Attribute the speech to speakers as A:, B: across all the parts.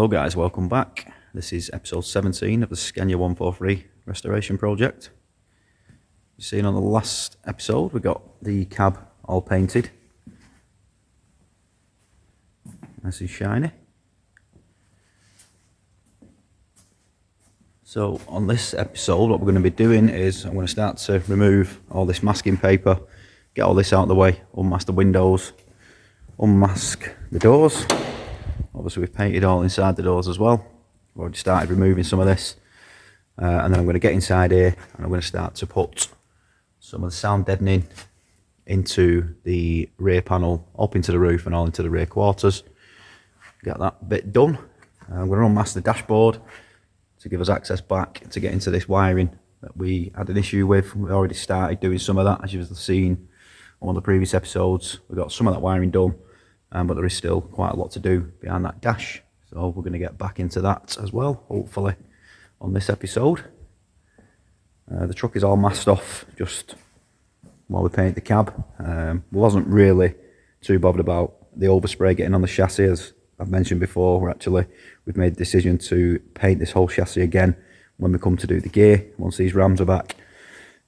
A: Hello guys, welcome back. This is episode 17 of the Scania 143 restoration project. You've seen on the last episode we got the cab all painted. Nice and shiny. So on this episode what we're going to be doing is I'm going to start to remove all this masking paper, get all this out of the way, unmask the windows, unmask the doors. Obviously we've painted all inside the doors as well. We've already started removing some of this. And then I'm going to get inside here and I'm going to start to put some of the sound deadening into the rear panel, up into the roof and all into the rear quarters. Get that bit done. I'm going to unmask the dashboard to give us access back to get into this wiring that we had an issue with. We already started doing some of that, as you've seen on one of the previous episodes. We got some of that wiring done. But there is still quite a lot to do behind that dash, so we're going to get back into that as well, hopefully, on this episode. The truck is all masked off just while we paint the cab. We wasn't really too bothered about the overspray getting on the chassis. As I've mentioned before, we've made the decision to paint this whole chassis again when we come to do the gear. Once these rams are back,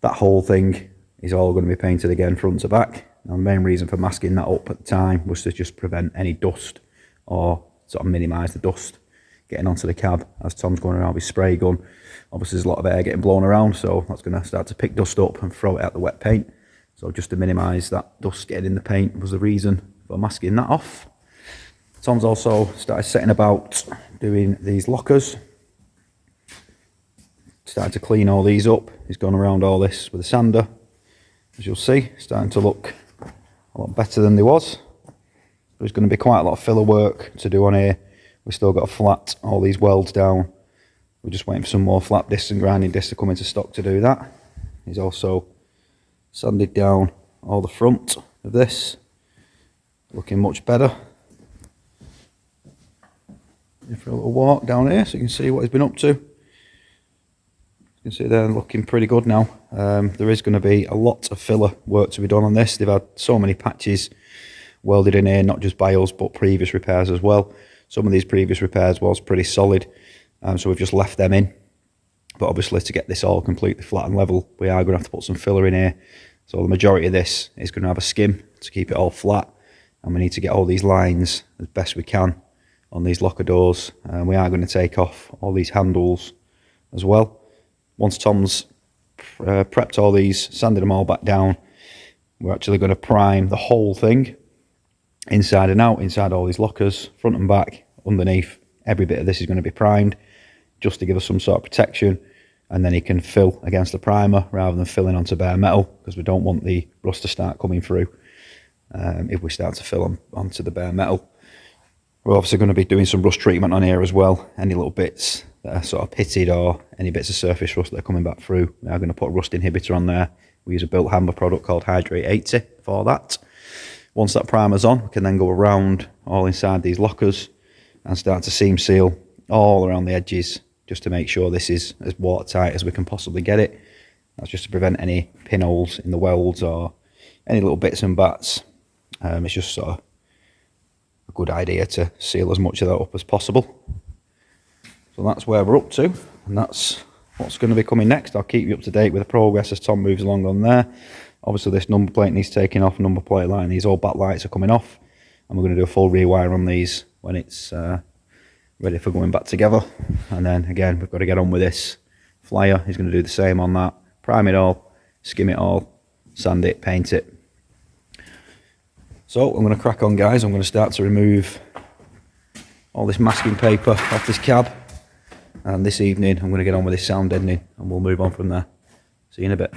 A: that whole thing is all going to be painted again front to back. Now, the main reason for masking that up at the time was to just prevent any dust, or sort of minimise the dust getting onto the cab as Tom's going around with his spray gun. Obviously there's a lot of air getting blown around, so that's going to start to pick dust up and throw it out the wet paint. So just to minimise that dust getting in the paint was the reason for masking that off. Tom's also started setting about doing these lockers. Started to clean all these up. He's gone around all this with a sander. As you'll see, starting to look a lot better than they was. There's going to be quite a lot of filler work to do on here. We've still got to flat all these welds down. We're just waiting for some more flat discs and grinding discs to come into stock to do that. He's also sanded down all the front of this, looking much better. For a little walk down here so you can see what he's been up to. You can see they're looking pretty good now. There is going to be a lot of filler work to be done on this. They've had so many patches welded in here, not just by us but previous repairs as well. Some of these previous repairs was pretty solid, so we've just left them in. But obviously to get this all completely flat and level, we are going to have to put some filler in here. So the majority of this is going to have a skim to keep it all flat, and we need to get all these lines as best we can on these locker doors. We are going to take off all these handles as well. Once Tom's prepped all these, sanded them all back down, we're actually going to prime the whole thing, inside and out, inside all these lockers, front and back, underneath. Every bit of this is going to be primed, just to give us some sort of protection, and then he can fill against the primer rather than filling onto bare metal, because we don't want the rust to start coming through if we start to fill onto the bare metal. We're obviously going to be doing some rust treatment on here as well. Any little bits that are sort of pitted or any bits of surface rust that are coming back through, we are going to put a rust inhibitor on there. We use a built Hammer product called Hydrate 80 for that. Once that primer's on, we can then go around all inside these lockers and start to seam seal all around the edges, just to make sure this is as watertight as we can possibly get it. That's just to prevent any pinholes in the welds or any little bits and bats. It's just sort of a good idea to seal as much of that up as possible. So that's where we're up to, and that's what's going to be coming next. I'll keep you up to date with the progress as Tom moves along on there. Obviously this number plate needs taking off, number plate line, these all backlights are coming off, and we're going to do a full rewire on these when it's ready for going back together. And then again, we've got to get on with this flyer. He's going to do the same on that, prime it all, skim it all, sand it, paint it. So I'm going to crack on, guys. I'm going to start to remove all this masking paper off this cab, and this evening I'm going to get on with this sound deadening and we'll move on from there. See you in a bit.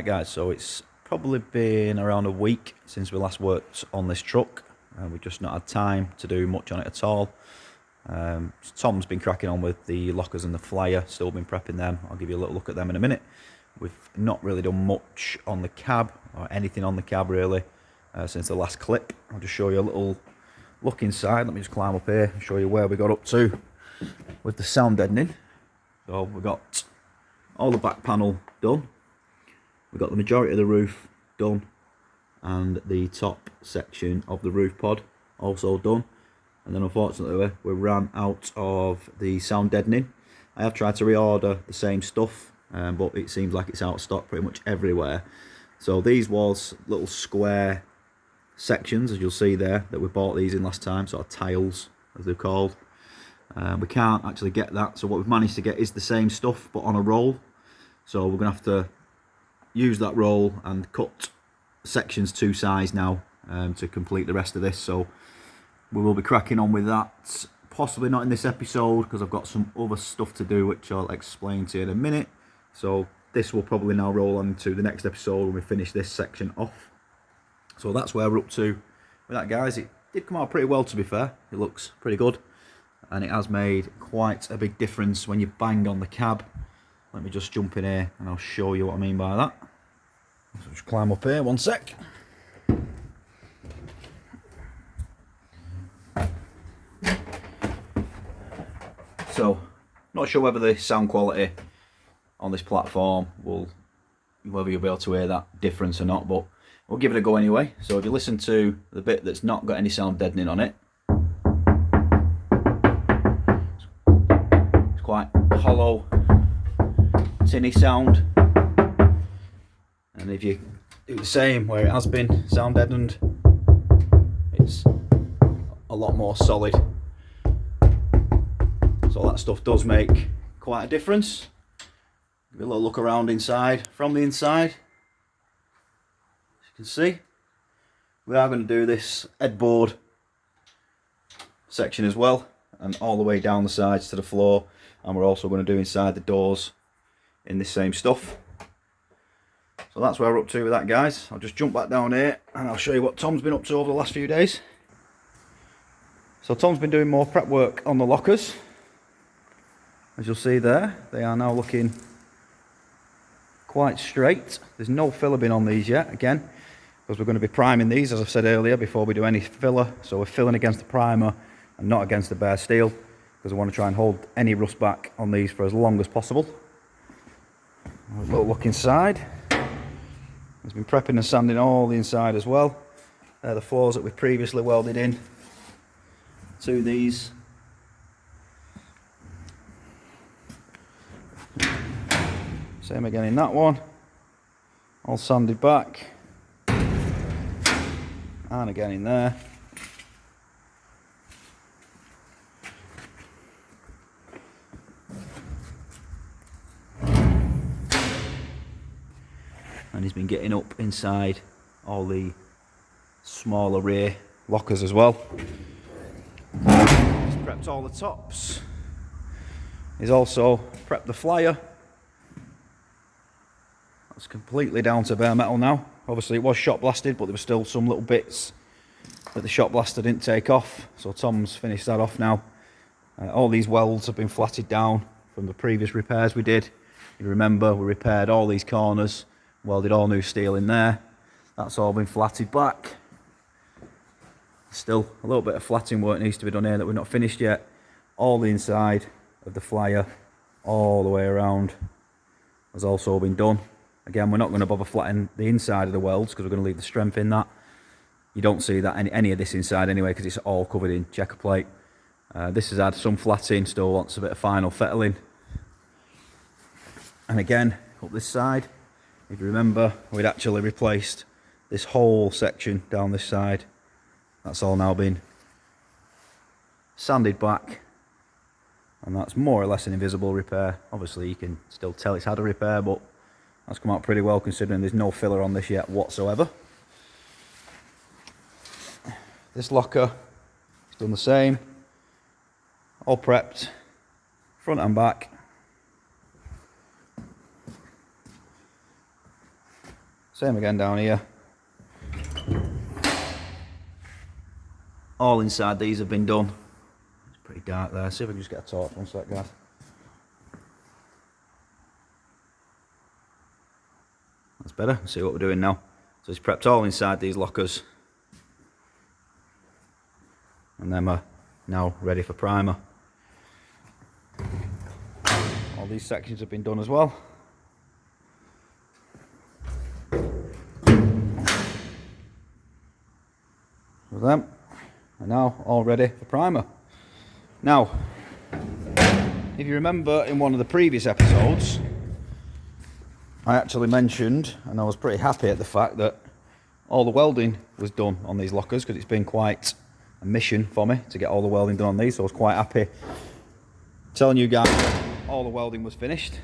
A: Right guys, so it's probably been around a week since we last worked on this truck. We've just not had time to do much on it at all. Tom's been cracking on with the lockers and the flyer, still been prepping them. I'll give you a little look at them in a minute. We've not really done much on the cab, or anything on the cab really, since the last clip. I'll just show you a little look inside. Let me just climb up here and show you where we got up to with the sound deadening. So we've got all the back panel done. We've got the majority of the roof done, and the top section of the roof pod also done. And then unfortunately we ran out of the sound deadening. I have tried to reorder the same stuff, but it seems like it's out of stock pretty much everywhere. So these was little square sections, as you'll see there, that we bought these in last time, sort of tiles as they're called. We can't actually get that, so what we've managed to get is the same stuff but on a roll. So we're going to have to use that roll and cut sections to size now to complete the rest of this. So we will be cracking on with that, possibly not in this episode because I've got some other stuff to do which I'll explain to you in a minute. So this will probably now roll on to the next episode when we finish this section off. So that's where we're up to with that, guys. It did come out pretty well, to be fair. It looks pretty good, and it has made quite a big difference when you bang on the cab. Let me just jump in here and I'll show you what I mean by that. So just climb up here, one sec. So, not sure whether the sound quality on this platform whether you'll be able to hear that difference or not, but we'll give it a go anyway. So if you listen to the bit that's not got any sound deadening on it, it's quite hollow, tinny sound. And if you do the same where it has been sound deadened, it's a lot more solid. So that stuff does make quite a difference. Give you a little look around inside, from the inside. As you can see, we are going to do this headboard section as well, and all the way down the sides to the floor, and we're also going to do inside the doors in this same stuff. So that's where we're up to with that, guys. I'll just jump back down here and I'll show you what Tom's been up to over the last few days. So Tom's been doing more prep work on the lockers. As you'll see there, they are now looking quite straight. There's no filler been on these yet, again, because we're going to be priming these, as I've said earlier, before we do any filler. So we're filling against the primer and not against the bare steel, because I want to try and hold any rust back on these for as long as possible. A little look inside. He's been prepping and sanding all the inside as well. The floors that we previously welded in to these. Same again in that one. All sanded back. And again in there. And he's been getting up inside all the smaller rear lockers as well. He's prepped all the tops. He's also prepped the flyer. That's completely down to bare metal now. Obviously it was shot blasted, but there were still some little bits that the shot blaster didn't take off. So Tom's finished that off now. All these welds have been flatted down from the previous repairs we did. You remember we repaired all these corners, welded all new steel in there. That's all been flatted back. Still a little bit of flatting work needs to be done here that we're not finished yet. All the inside of the flyer, all the way around, has also been done. Again, we're not going to bother flattening the inside of the welds because we're going to leave the strength in that. You don't see that any of this inside anyway because it's all covered in checker plate. This has had some flatting, still wants a bit of final fettling. And again, up this side, if you remember, we'd actually replaced this whole section down this side. That's all now been sanded back, and that's more or less an invisible repair. Obviously you can still tell it's had a repair, but that's come out pretty well considering there's no filler on this yet whatsoever. This locker is done the same, all prepped, front and back. Same again down here. All inside these have been done. It's pretty dark there. See if I can just get a torch one sec, guys. That's better. Let's see what we're doing now. So it's prepped all inside these lockers. And then we're now ready for primer. All these sections have been done as well. So them are now all ready for primer. Now, if you remember in one of the previous episodes, I actually mentioned, and I was pretty happy at the fact that all the welding was done on these lockers, because it's been quite a mission for me to get all the welding done on these, so I was quite happy telling you guys that all the welding was finished.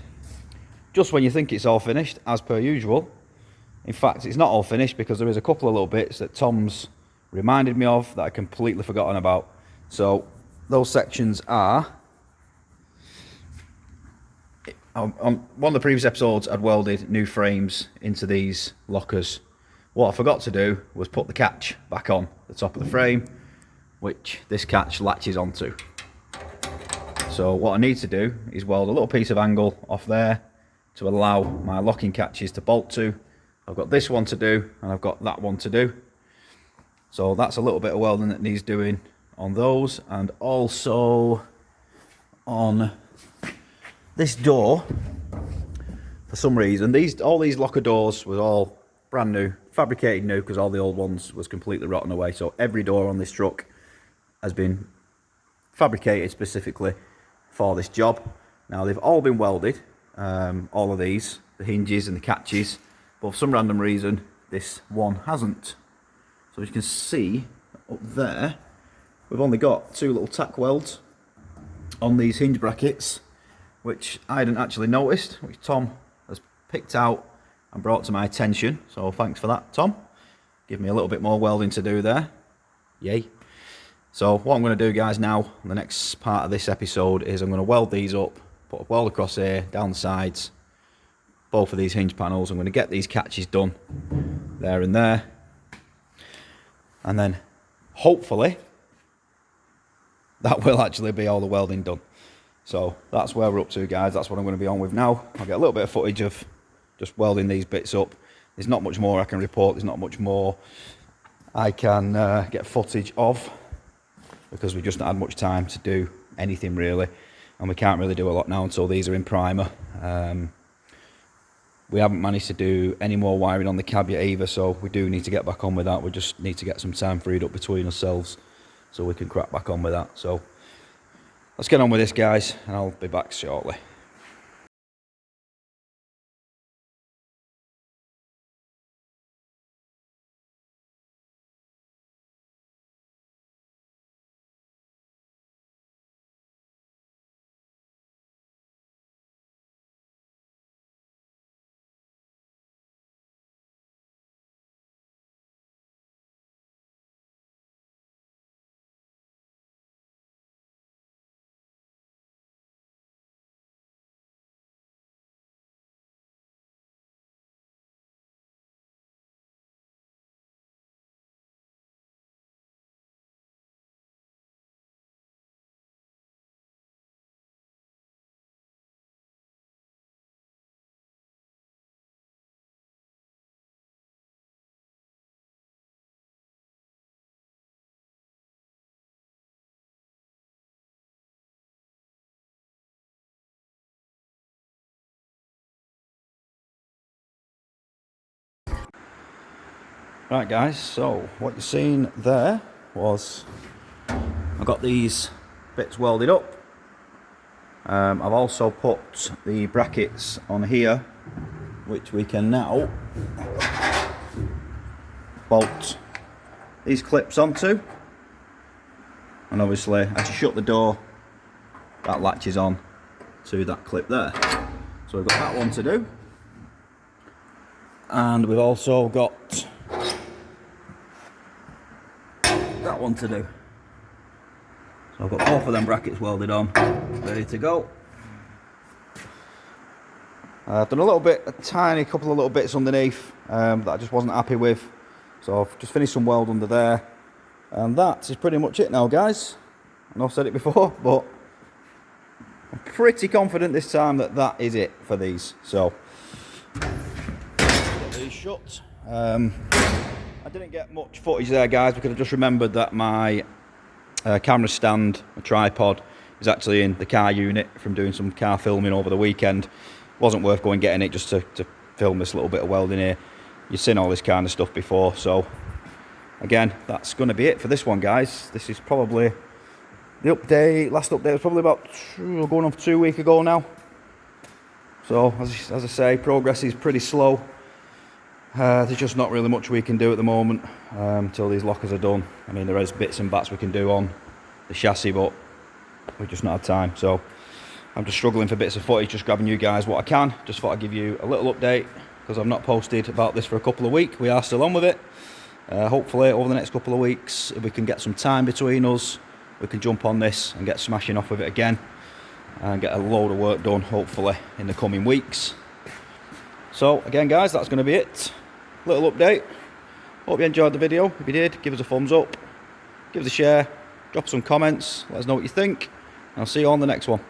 A: Just when you think it's all finished, as per usual. In fact, it's not all finished, because there is a couple of little bits that Tom's reminded me of that I completely forgotten about. So those sections are, on one of the previous episodes I'd welded new frames into these lockers. What I forgot to do was put the catch back on the top of the frame, which this catch latches onto. So what I need to do is weld a little piece of angle off there to allow my locking catches to bolt to. I've got this one to do and I've got that one to do. So that's a little bit of welding that needs doing on those, and also on this door. For some reason, all these locker doors was all brand new, fabricated new, because all the old ones was completely rotten away. So every door on this truck has been fabricated specifically for this job. Now they've all been welded, all of these, the hinges and the catches, but for some random reason this one hasn't. So as you can see up there, we've only got two little tack welds on these hinge brackets, which I hadn't actually noticed, which Tom has picked out and brought to my attention. So thanks for that, Tom. Give me a little bit more welding to do there. Yay. So what I'm going to do, guys, now, the next part of this episode is I'm going to weld these up, put a weld across here, down the sides, both of these hinge panels. I'm going to get these catches done there and there. And then, hopefully, that will actually be all the welding done. So that's where we're up to, guys. That's what I'm going to be on with now. I'll get a little bit of footage of just welding these bits up. There's not much more I can report. There's not much more I can get footage of, because we just not had much time to do anything really, and we can't really do a lot now until these are in primer. We haven't managed to do any more wiring on the cab yet either, so we do need to get back on with that. We just need to get some time freed up between ourselves so we can crack back on with that. So let's get on with this, guys, and I'll be back shortly. Right, guys, so what you're seeing there was I got these bits welded up. I've also put the brackets on here, which we can now bolt these clips onto, and obviously as you shut the door, that latches on to that clip there. So we've got that one to do, and we've also got that one to do. So I've got both of them brackets welded on, ready to go. I've done a tiny couple of little bits underneath that I just wasn't happy with. So I've just finished some weld under there. And that is pretty much it now, guys. I know I've said it before, but I'm pretty confident this time that that is it for these. So, get these shut. I didn't get much footage there, guys, because I just remembered that my camera stand, my tripod, is actually in the car unit from doing some car filming over the weekend. Wasn't worth going getting it just to film this little bit of welding here. You've seen all this kind of stuff before, so again, that's going to be it for this one, guys. This is probably the update. Last update was probably about going on for 2 weeks ago now. So as I say, progress is pretty slow. There's just not really much we can do at the moment until these lockers are done. I mean, there is bits and bats we can do on the chassis, but we've just not had time. So I'm just struggling for bits of footage, just grabbing you guys what I can. Just thought I'd give you a little update because I've not posted about this for a couple of weeks. We are still on with it. Hopefully over the next couple of weeks, if we can get some time between us, we can jump on this and get smashing off with it again and get a load of work done, hopefully, in the coming weeks. So again, guys, that's going to be it. Little update. Hope you enjoyed the video. If you did, give us a thumbs up, give us a share, drop some comments, let us know what you think, and I'll see you on the next one.